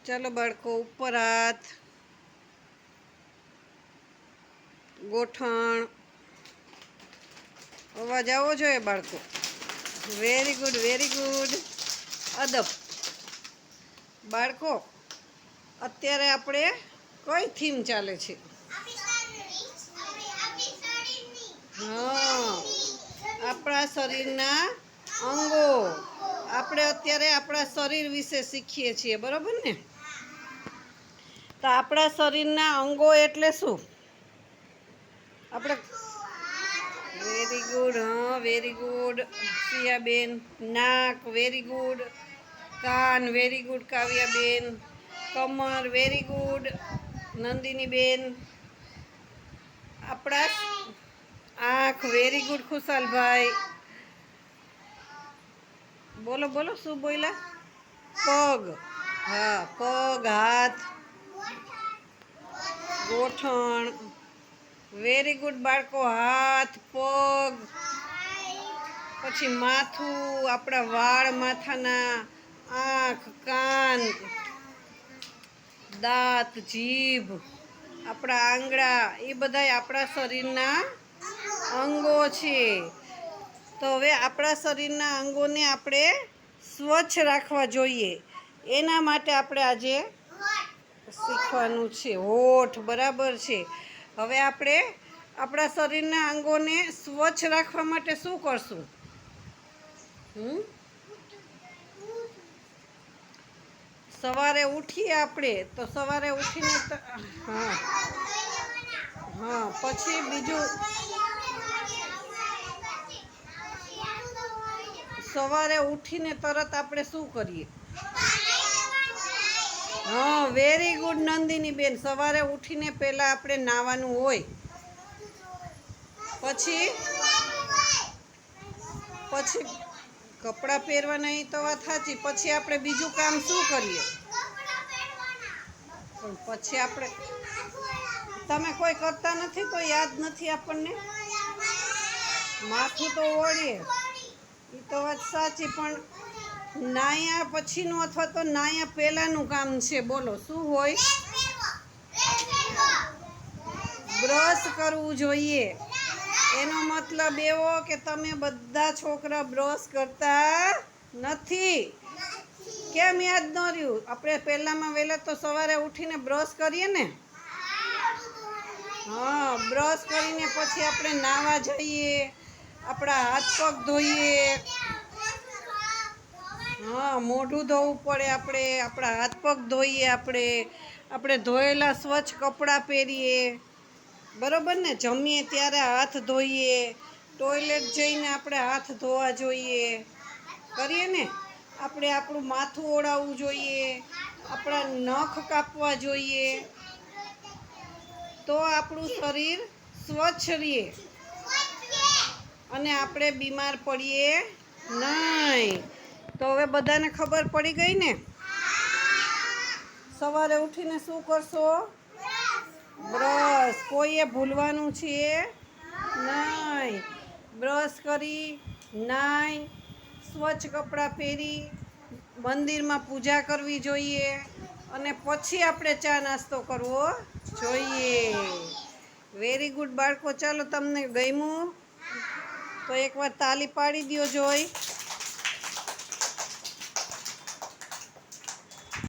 ચાલો બાળકો, ઉપર હાથ, ગોઠણ. અવાજ આવવો જોઈએ બાળકો. Very good, very good. અદબ. બાળકો, અત્યારે આપણે કઈ થીમ ચાલે છે? હા, આપણા શરીરના અંગો. આપણે અત્યારે આપણા શરીર વિશે શીખીએ છીએ, બરોબર ને? તો આપણા શરીરના અંગો એટલે શું? આપણે વેરી ગુડ. હા, વેરી ગુડ સિયાબેન. નાક, વેરી ગુડ. કાન, વેરી ગુડ કાવ્યાબેન. કમર, વેરી ગુડ નંદિની બેન. આપણા આંખ, વેરી ગુડ ખુશાલભાઈ. બોલો બોલો, શું બોલ્યા? પગ. હા, પગ, હાથ, ગોઠણ. વેરી ગુડ બાળકો. હાથ, પગ, પછી માથું, આપણા વાળ માથાના, આંખ, કાન, દાંત, જીભ, આપણા આંગળા, એ બધા આપણા શરીરના અંગો છે. તો હવે આપણા શરીરના અંગોને આપણે સ્વચ્છ રાખવા જોઈએ. એના માટે આપણે આજે શીખવાનું છે. હોઠ, બરાબર છે. હવે આપણે આપણા શરીરના અંગોને સ્વચ્છ રાખવા માટે શું કરશું? સવારે ઉઠીએ આપણે, તો સવારે ઉઠીને હા હા, પછી બીજું, સવારે ઉઠીને તરત આપણે શું કરીએ? હા, વેરી ગુડ નંદિની બેન. સવારે ઉઠીને પહેલા આપણે નાવાનું હોય. પછી કપડાં પહેરવાના, એ તો વાત સાચી. પછી આપણે બીજું કામ શું કરીએ? પછી આપણે, તમે કોઈ કરતા નથી તો યાદ નથી આપણને. માથું તો ઓળીએ, એ તો વાત સાચી. પણ નાયા પછીનું અથવા તો નાયા પહેલાંનું કામ છે. બોલો, શું હોય? બ્રશ કરવું જોઈએ. એનો મતલબ એવો કે તમે બધા છોકરા બ્રશ કરતા નથી. કેમ યાદ ન રહ્યું? આપણે પહેલામાં વહેલા તો સવારે ઉઠીને બ્રશ કરીએ ને. હા, બ્રશ કરીને પછી આપણે નાહવા જઈએ, આપણા હાથ પગ ધોઈએ. હા, મોઢું ધોવું પડે, આપણે આપણા હાથ પગ ધોઈએ. આપણે ધોયેલા સ્વચ્છ કપડાં પહેરીએ, બરોબર ને? જમીએ ત્યારે હાથ ધોઈએ. ટોયલેટ જઈને આપણે હાથ ધોવા જોઈએ. કરીએ ને? આપણે આપણું માથું ઓળાવવું જોઈએ, આપણા નખ કાપવા જોઈએ. તો આપણું શરીર સ્વચ્છ રહે અને આપણે બીમાર પડીએ નહીં. તો હવે બધાને ખબર પડી ગઈ ને? સવારે ઉઠીને શું કરશો? બ્રશ. કોઈએ ભૂલવાનું છે નહીં. બ્રશ કરી, નાહી, સ્વચ્છ કપડાં પહેરી, મંદિરમાં પૂજા કરવી જોઈએ. અને પછી આપણે ચા નાસ્તો કરવો જોઈએ. વેરી ગુડ બાળકો. ચાલો, તમને ગમ્યું તો એકવાર તાલી પાડી દો જોઈ.